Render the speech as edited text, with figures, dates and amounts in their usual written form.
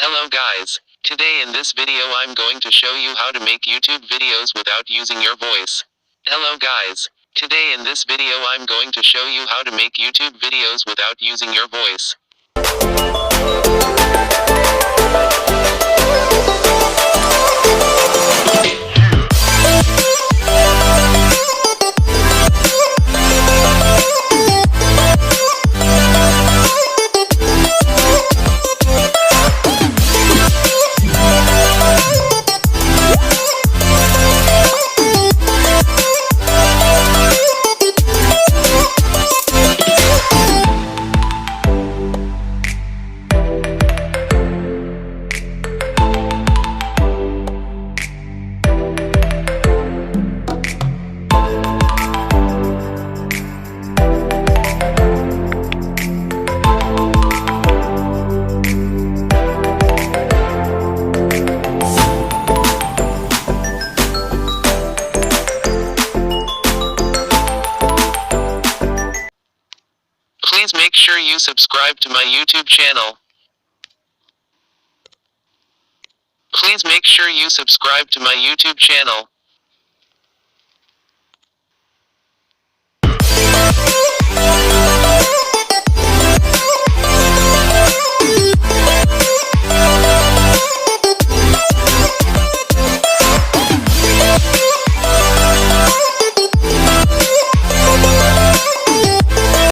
Hello guys, today in this video I'm going to show you how to make YouTube videos without using your voice. Hello guys, today in this video I'm going to show you how to make YouTube videos without using your voice. Please make sure you subscribe to my YouTube channel. Please make sure you subscribe to my YouTube channel.